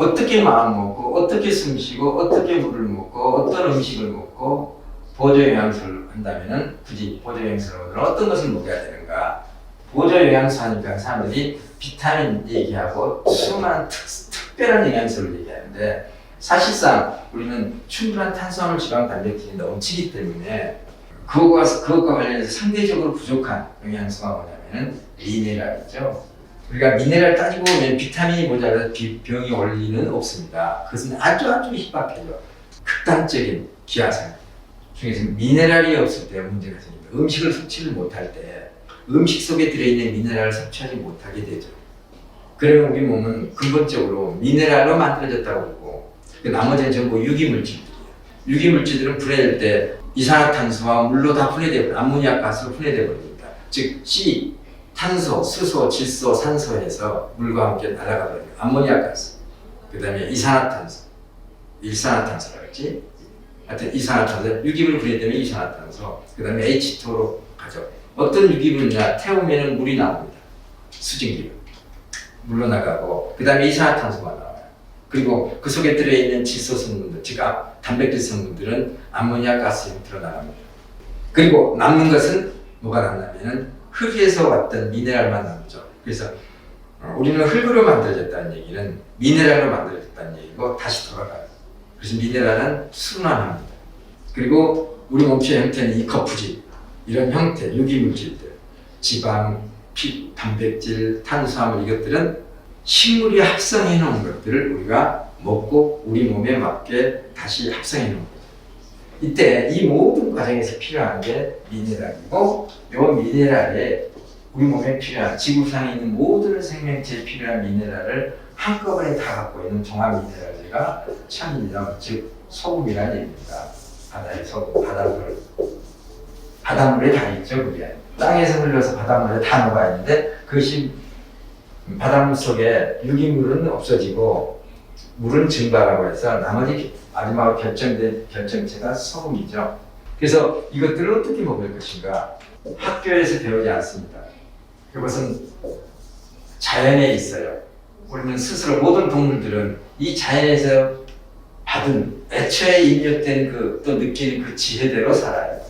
어떻게 마음 먹고 어떻게 숨 쉬고 어떻게 물을 먹고 어떤 음식을 먹고 보조 영양소를 한다면은 굳이 보조 영양소는 어떤 것을 먹어야 되는가? 보조 영양소 하니까 사람들이 비타민 얘기하고 수많은 특별한 영양소를 얘기하는데 사실상 우리는 충분한 탄수화물, 지방, 단백질이 넘치기 때문에 그것과 관련해서 상대적으로 부족한 영양소가 뭐냐면은 미네랄이죠. 우리가 미네랄 따지고 보면 비타민이 모자라서 병이 올 리는 없습니다. 그것은 아주 희박해요. 극단적인 기하상 중에서 미네랄이 없을 때 문제가 생깁니다. 음식을 섭취를 못할 때 음식 속에 들어있는 미네랄을 섭취하지 못하게 되죠. 그러면 우리 몸은 근본적으로 미네랄로 만들어졌다고 보고 나머지는 전부 유기물질들이에요. 유기물질들은 분해될 때 이산화탄소와 물로 다 분해되고 암모니아 가스로 분해되어 버립니다. 즉 C, 탄소, 수소, 질소, 산소에서 물과 함께 날아가 버려요. 암모니아 가스, 그 다음에 이산화탄소, 일산화탄소라고 했지. 하여튼 이산화탄소, 유기물 분해되면 이산화탄소, 그 다음에 H2로 가죠. 어떤 유기물이냐, 태우면 물이 나옵니다. 수증기로. 물로 나가고, 그 다음에 이산화탄소가 나와요. 그리고 그 속에 들어있는 질소 성분들, 즉 단백질 성분들은 암모니아 가스 형태로 나갑니다. 그리고 남는 것은 뭐가 남냐면은 흙에서 왔던 미네랄만 남죠. 그래서 우리는 흙으로 만들어졌다는 얘기는 미네랄로 만들어졌다는 얘기고 다시 돌아가요. 그래서 미네랄은 순환합니다. 그리고 우리 몸체의 형태는 이 거푸집, 이런 형태, 유기물질들, 지방, 피, 단백질, 탄수화물 이것들은 식물이 합성해 놓은 것들을 우리가 먹고 우리 몸에 맞게 다시 합성해 놓은 거죠. 이때 이 모든 과정에서 필요한 게 미네랄이고 이 미네랄에 우리 몸에 필요한 지구상에 있는 모든 생명체에 필요한 미네랄을 한꺼번에 다 갖고 있는 종합 미네랄제가 천일염, 즉 소금이라는 얘기입니다. 바다의 소금, 바닷물에 다 있죠. 그게 땅에서 흘러서 바닷물에 다 녹아 있는데 그것이 바닷물 속에 유기물은 없어지고 물은 증발하고 해서 나머지 마지막으로 결정된 결정체가 소금이죠. 그래서 이것들을 어떻게 먹을 것인가? 학교에서 배우지 않습니다. 그것은 자연에 있어요. 우리는 스스로 모든 동물들은 이 자연에서 받은 애초에 입력된 또 느끼는 그 지혜대로 살아요.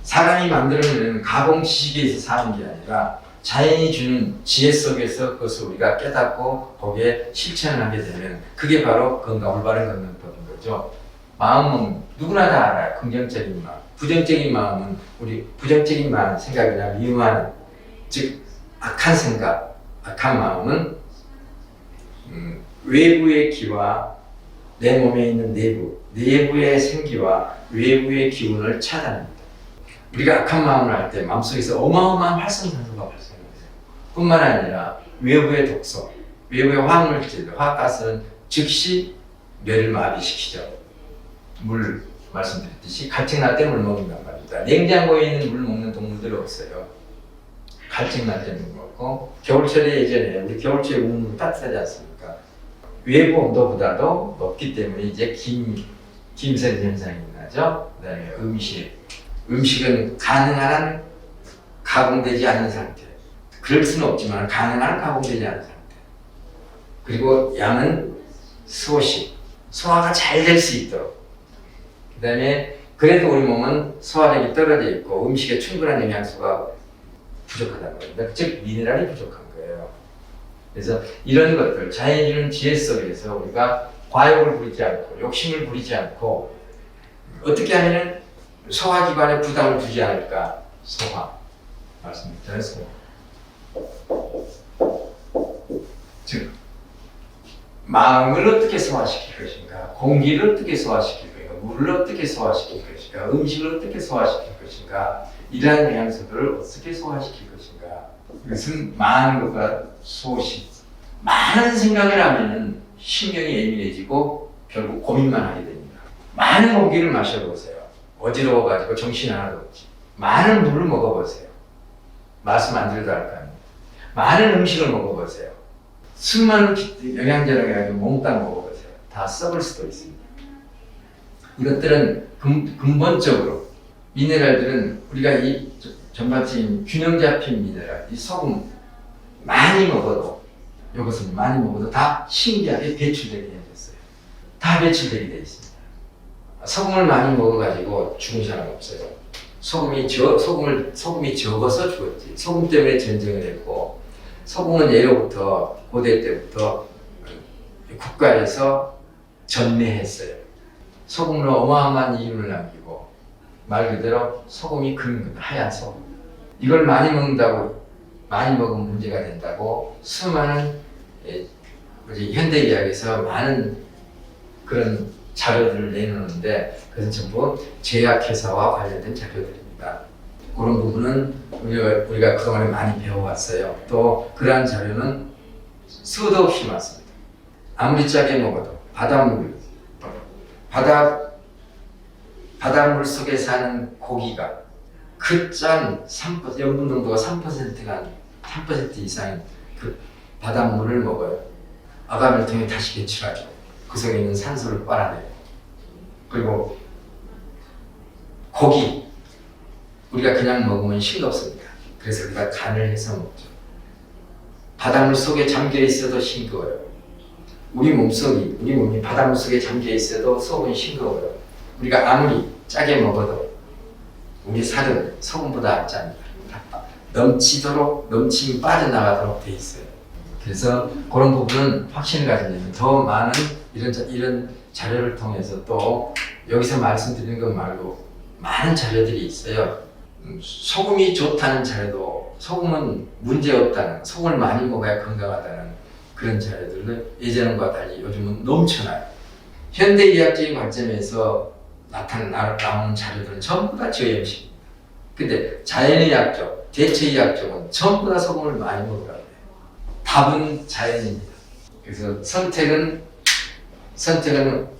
사람이 만들어내는 가공 지식에서 사는 게 아니라 자연이 주는 지혜 속에서 그것을 우리가 깨닫고 거기에 실천을 하게 되면 그게 바로 건강, 올바른 건강법인 거죠. 마음은 누구나 다 알아요. 긍정적인 마음. 부정적인 마음은 우리 부정적인 마음, 생각이나 미움하는, 즉 악한 생각, 악한 마음은 외부의 기와 내 몸에 있는 내부의 생기와 외부의 기운을 차단합니다. 우리가 악한 마음을 할 때 마음속에서 어마어마한 활성산소가 발생해요. 뿐만 아니라 외부의 독소, 외부의 화학물질, 화학가스는 즉시 뇌를 마비시키죠. 물 말씀드렸듯이 갈증 날 때 물 먹는단 말입니다. 냉장고에 있는 물 먹는 동물들은 없어요. 갈증 날 때 물 먹고 겨울철에 예전에 우리 겨울철에 우는 따뜻하지 않습니까? 외부 온도보다도 높기 때문에 이제 김선 현상이 나죠. 그다음에 음식은 가능한 한 가공되지 않은 상태. 그럴 수는 없지만 가능한 한 가공되지 않은 상태. 그리고 양은 소식, 소화가 잘 될 수 있도록. 그 다음에 그래도 우리 몸은 소화력이 떨어져 있고 음식에 충분한 영양소가 부족하다는 겁니다. 즉 미네랄이 부족한 거예요. 그래서 이런 것들, 자연이 주는 지혜 속에서 우리가 과욕을 부리지 않고 욕심을 부리지 않고 어떻게 하면 소화기관에 부담을 주지 않을까? 소화. 말씀드렸어요. 즉 마음을 어떻게 소화시킬 것인가? 공기를 어떻게 소화시킬 것인가? 물을 어떻게 소화시킬 것인가? 음식을 어떻게 소화시킬 것인가? 이러한 영양소들을 어떻게 소화시킬 것인가? 이것은 많은 것과 소식. 많은 생각을 하면 신경이 예민해지고 결국 고민만 하게 됩니다. 많은 공기를 마셔보세요. 어지러워가지고 정신 하나도 없지. 많은 물을 먹어보세요. 말씀 안 드려도 알 거 아닙니까? 많은 음식을 먹어보세요. 수많은 영양제를 해가지고 몽땅 먹어보세요. 다 썩을 수도 있습니다. 이것들은 근본적으로 미네랄들은 우리가 이 전반적인 균형 잡힌 미네랄, 이 소금 많이 먹어도 이것을 많이 먹어도 다 신기하게 배출되게 해줬어요. 다 배출되게 돼 있습니다. 소금을 많이 먹어가지고 죽은 사람 없어요. 소금이 적어서 죽었지. 소금 때문에 전쟁을 했고, 소금은 예로부터 고대 때부터 국가에서 전매했어요. 소금으로 어마어마한 이윤을 남기고, 말 그대로 소금이 금입니다. 하얀 소금. 이걸 많이 먹는다고, 많이 먹으면 문제가 된다고 수많은 현대의학에서 많은 그런 자료들을 내놓는데, 그것은 전부 제약회사와 관련된 자료들입니다. 그런 부분은 우리가 그동안에 많이 배워왔어요. 또 그러한 자료는 수도 없이 많습니다. 아무리 짜게 먹어도 바닷물 속에 사는 고기가 그 짠 염분 농도가 3% 이상인 그 바닷물을 먹어요. 아가미를 통해 다시 배출하죠. 그 속에 있는 산소를 빨아내요. 그리고 고기, 우리가 그냥 먹으면 싱겁습니다. 그래서 우리가 간을 해서 먹죠. 바닷물 속에 잠겨 있어도 싱거워요. 우리 몸이 바닷물 속에 잠겨 있어도 속은 싱거워요. 우리가 아무리 짜게 먹어도 우리 살은 소금보다 안 짭니다. 넘침이 빠져나가도록 돼 있어요. 그래서 그런 부분은 확신을 가지려면 더 많은 이런 자료를 통해서, 또 여기서 말씀드리는 것 말고 많은 자료들이 있어요. 소금이 좋다는 자료도, 소금은 문제없다는, 소금을 많이 먹어야 건강하다는 그런 자료들을 예전과 달리 요즘은 넘쳐나요. 현대의학적인 관점에서 나오는 자료들은 전부 다 저염식입니다. 근데 자연의학적, 대체의학적은 전부 다 소금을 많이 먹으라고 해요. 답은 자연입니다. 그래서 선택은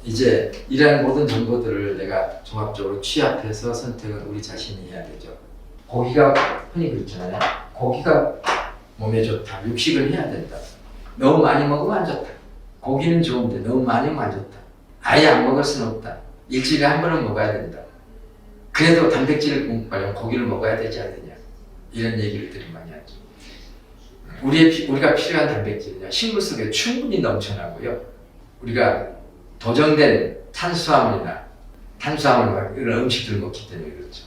이제 이러한 모든 정보들을 내가 종합적으로 취합해서 선택은 우리 자신이 해야 되죠. 고기가 흔히 그렇잖아요. 고기가 몸에 좋다. 육식을 해야 된다. 너무 많이 먹으면 안 좋다. 고기는 좋은데 너무 많이 먹으면 안 좋다. 아예 안 먹을 수는 없다. 일주일에 한 번은 먹어야 된다. 그래도 단백질을 공급하려면 고기를 먹어야 되지 않느냐. 이런 얘기를 많이 하죠. 우리가 필요한 단백질은요, 식물 속에 충분히 넘쳐나고요. 우리가 도정된 탄수화물 이런 음식들을 먹기 때문에 그렇죠.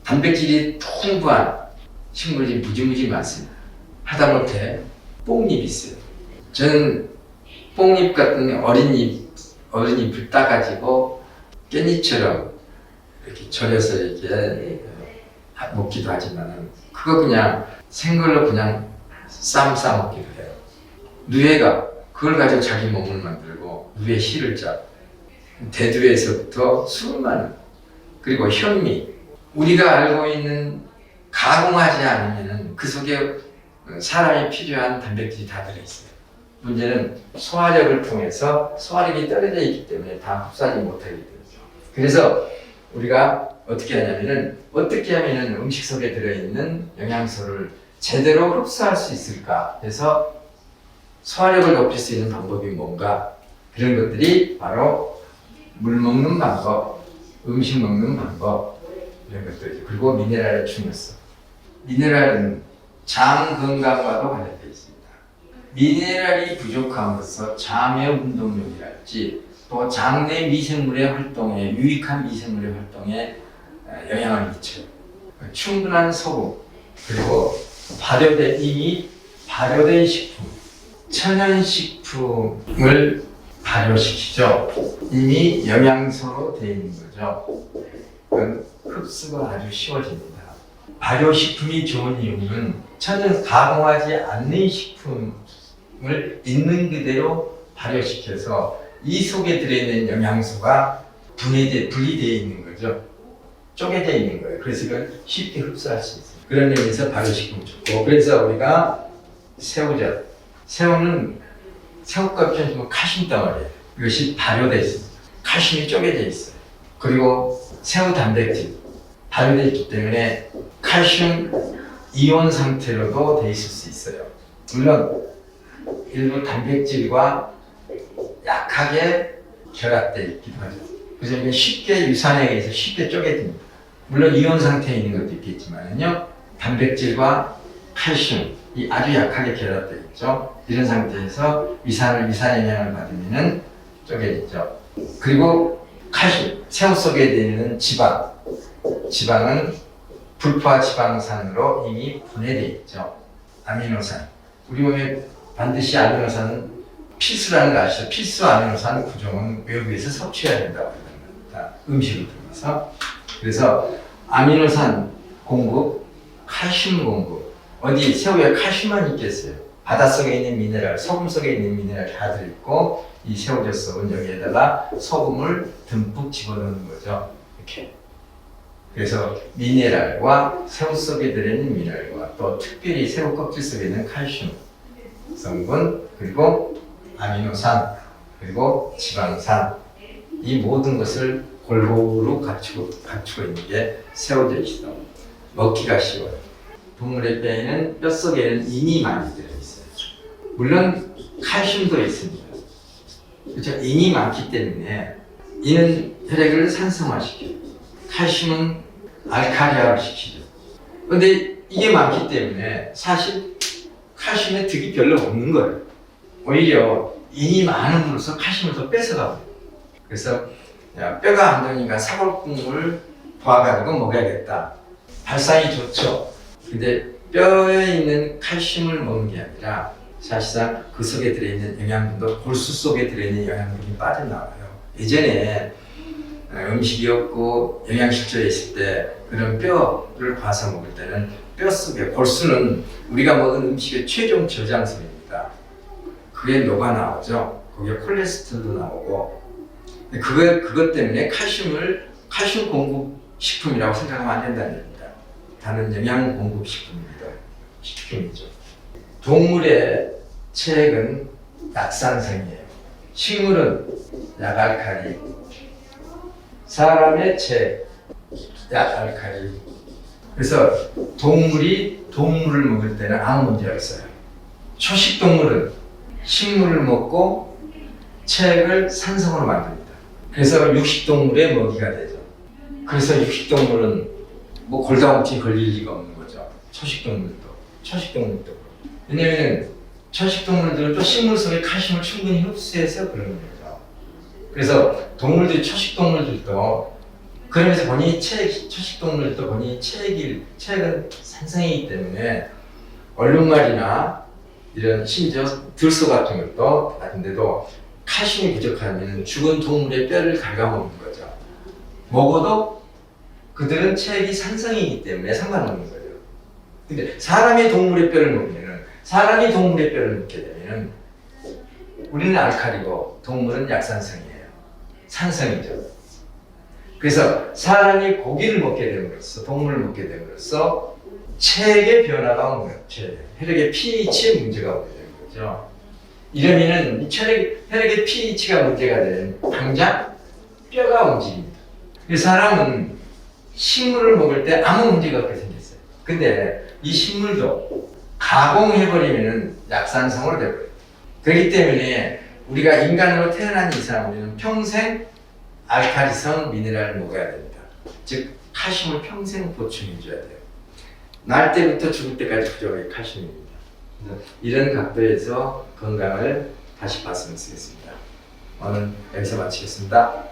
단백질이 풍부한 식물이 무지무지 많습니다. 하다못해 뽕잎이 있어요. 저는 뽕잎 같은 어린잎을 따가지고 깻잎처럼 이렇게 절여서 이렇게 먹기도 하지만, 그거 그냥 생걸로 그냥 쌈 싸먹기도 해요. 누에가 그걸 가지고 자기 몸을 만들고 누에 씨를 짜. 대두에서부터 수많은, 그리고 현미, 우리가 알고 있는 가공하지 않으면 그 속에 사람이 필요한 단백질이 다 들어있어요. 문제는 소화력을 통해서 소화력이 떨어져 있기 때문에 다 흡수하지 못하게 되죠. 그래서 우리가 어떻게 하냐면은, 어떻게 하면은 음식 속에 들어있는 영양소를 제대로 흡수할 수 있을까 해서 소화력을 높일 수 있는 방법이 뭔가, 그런 것들이 바로 물 먹는 방법, 음식 먹는 방법, 이런 것들이죠. 그리고 미네랄의 중요성. 미네랄은 장 건강과도 관련되어 있습니다. 미네랄이 부족함으로써 장의 운동력이랄지, 또 장내 미생물의 활동에, 유익한 미생물의 활동에 영향을 미쳐요. 충분한 소금, 그리고 이미 발효된 식품, 천연식품을 발효시키죠. 이미 영양소로 되어 있는 거죠. 그건 흡수가 아주 쉬워집니다. 발효식품이 좋은 이유는 가공하지 않는 식품을 있는 그대로 발효시켜서 이 속에 들어있는 영양소가 분리되어 있는 거죠. 쪼개져 있는 거예요. 그래서 이걸 쉽게 흡수할 수 있어요. 그런 의미에서 발효식품이 좋고, 그래서 우리가 새우는 새우껍질은 지금 칼슘 덩어리예요. 이것이 발효되어 있습니다. 칼슘이 쪼개져 있어요. 그리고 새우 단백질 발효되어 있기 때문에 칼슘 이온 상태로도 되어 있을 수 있어요. 물론 일부 단백질과 약하게 결합되어 있기도 하죠. 그래서 이게 쉽게 유산에 의해서 쉽게 쪼개집니다. 물론 이온 상태에 있는 것도 있겠지만요, 단백질과 칼슘이 아주 약하게 결합되어 있죠. 이런 상태에서 위산 영향을 받으면 쪼개지죠. 그리고 칼슘, 새우 속에 있는 지방은 불포화 지방산으로 이미 분해되어 있죠. 아미노산. 우리 몸에 반드시 아미노산은 필수라는 거 아시죠? 필수 아미노산 구종은 외부에서 섭취해야 된다고 합니다. 음식을 통해서. 그래서 아미노산 공급, 칼슘 공급. 어디 새우에 칼슘만 있겠어요? 바닷속에 있는 미네랄, 소금 속에 있는 미네랄 다 들어있고 이 새우젓속은 여기에다가 소금을 듬뿍 집어넣는 거죠. 이렇게. 그래서 미네랄과 새우 속에 들어있는 미네랄과 또 특별히 새우 껍질 속에 있는 칼슘 성분, 그리고 아미노산, 그리고 지방산, 이 모든 것을 골고루 갖추고 있는 게 새우젓이다. 먹기가 쉬워요. 동물의 뼈에는 뼛속에는 인이 많이 들어있어요. 물론 칼슘도 있습니다. 그렇죠? 인이 많기 때문에 인은 혈액을 산성화시켜요. 칼슘은 알칼리화를 시키죠. 그런데 이게 많기 때문에 사실 칼슘의 득이 별로 없는 거예요. 오히려 인이 많음으로써 칼슘을 더 뺏어가고. 그래서 야, 뼈가 안 되니까 사골국물 부어가지고 먹어야겠다. 발상이 좋죠. 근데 뼈에 있는 칼슘을 먹는 게 아니라 사실상 그 속에 들어있는 영양분도 골수 속에 들어있는 영양분이 빠져나와요. 예전에 음식이 없고 영양실조에 있을 때 그런 뼈를 봐서 먹을 때는 뼈 속에 골수는 우리가 먹은 음식의 최종 저장소입니다. 그게 녹아 나오죠. 거기에 콜레스테롤도 나오고. 그것 때문에 칼슘 공급 식품이라고 생각하면 안 된다는 얘기입니다. 다른 영양 공급 식품이죠. 동물의 체액은 약산성이에요. 식물은 약알칼리, 사람의 체액 약알칼리. 그래서 동물을 먹을 때는 아무 문제가 없어요. 초식 동물은 식물을 먹고 체액을 산성으로 만듭니다. 그래서 육식동물의 먹이가 되죠. 그래서 육식동물은 뭐 골다공증이 걸릴 리가 없는 거죠. 초식동물도. 왜냐면 초식동물들은 또 식물 속에 칼슘을 충분히 흡수해서 그런 거죠. 그래서 초식동물들도 그러면서 초식동물들도 본인이 체액은 산성이기 때문에 얼룩말이나 이런 심지어 들소 같은 것도 같은데도 칼슘이 부족하면 죽은 동물의 뼈를 갉아먹는 거죠. 먹어도 그들은 체액이 산성이기 때문에 상관없는 거예요. 근데 사람이 동물의 뼈를 먹게 되면 우리는 알칼리고 동물은 약산성이에요. 산성이죠. 그래서 사람이 고기를 먹게 됨으로써, 동물을 먹게 됨으로써 체액의 변화가 오는 거예요. 혈액의 pH에 문제가 오게 되는 거죠. 이러면은 혈액의 pH가 문제가 되면 당장 뼈가 움직입니다. 사람은 식물을 먹을 때 아무 문제가 없게 생겼어요. 근데 이 식물도 가공해버리면 약산성으로 되버려요. 그렇기 때문에 우리가 인간으로 태어난 이상 우리는 평생 알칼리성 미네랄을 먹어야 됩니다. 즉 칼슘을 평생 보충해줘야 돼요. 날 때부터 죽을 때까지 부족한 칼슘입니다. 이런 각도에서 건강을 다시 봤으면 쓰겠습니다. 오늘 여기서 마치겠습니다.